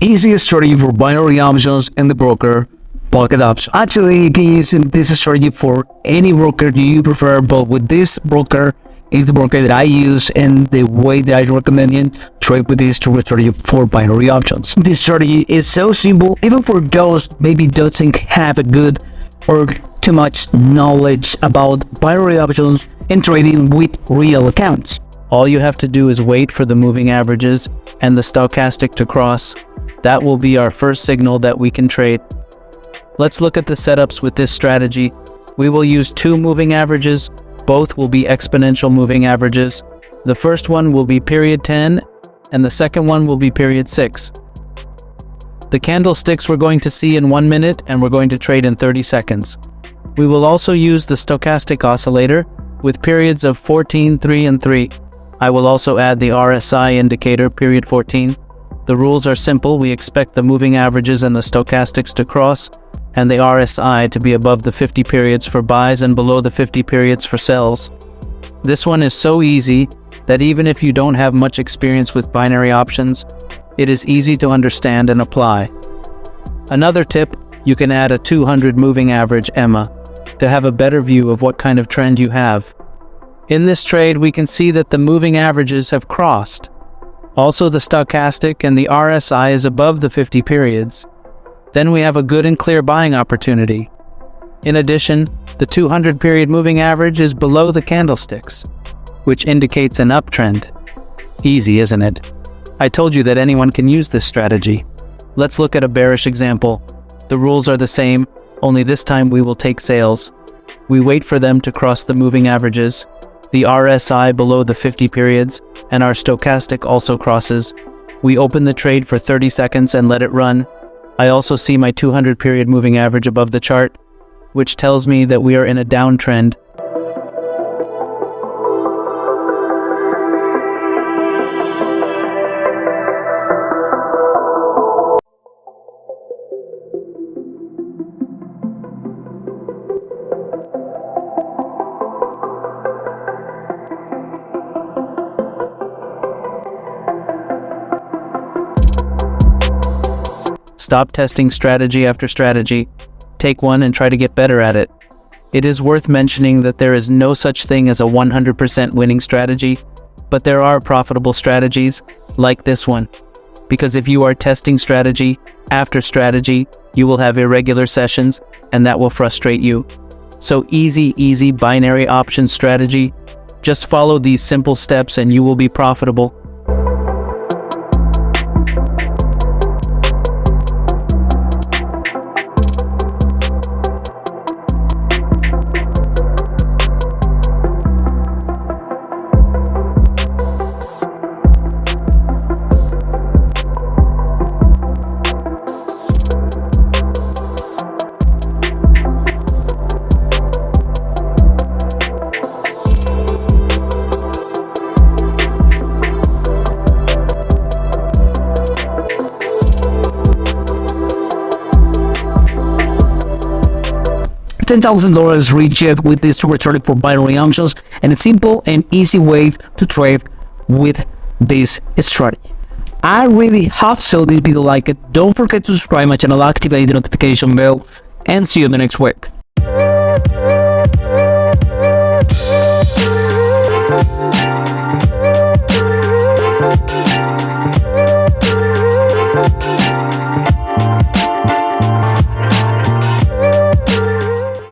Easiest strategy for binary options in the broker, Pocket Options. Actually, you can use this strategy for any broker you prefer, but with this broker is the broker that I use, and the way that I recommend you trade with this strategy for binary options. This strategy is so simple, even for those maybe doesn't have a good or too much knowledge about binary options and trading with real accounts. All you have to do is wait for the moving averages and the stochastic to cross. That will be our first signal that we can trade. Let's look at the setups with this strategy. We will use two moving averages. Both will be exponential moving averages. The first one will be period 10 and the second one will be period 6. The candlesticks we're going to see in 1 minute and we're going to trade in 30 seconds. We will also use the stochastic oscillator with periods of 14, 3, and 3. I will also add the RSI indicator, period 14. The rules are simple. We expect the moving averages and the stochastics to cross, and the RSI to be above the 50 periods for buys and below the 50 periods for sells. This one is so easy that even if you don't have much experience with binary options, it is easy to understand and apply. Another tip, you can add a 200 moving average EMA to have a better view of what kind of trend you have. In this trade, we can see that the moving averages have crossed. Also, the stochastic and the RSI is above the 50 periods. Then we have a good and clear buying opportunity. In addition, the 200 period moving average is below the candlesticks, which indicates an uptrend. Easy, isn't it? I told you that anyone can use this strategy. Let's look at a bearish example. The rules are the same, only this time we will take sales. We wait for them to cross the moving averages, the RSI below the 50 periods, and our stochastic also crosses. We open the trade for 30 seconds and let it run. I also see my 200 period moving average above the chart, which tells me that we are in a downtrend. Stop testing strategy after strategy. Take one and try to get better at it. It is worth mentioning that there is no such thing as a 100% winning strategy, but there are profitable strategies like this one. Because if you are testing strategy after strategy, you will have irregular sessions and that will frustrate you. So easy binary option strategy. Just follow these simple steps and you will be profitable. $10,000 reached with this strategy for binary options, and a simple and easy way to trade with this strategy. I really hope so this video like it. Don't forget to subscribe my channel, activate the notification bell, and see you in the next week.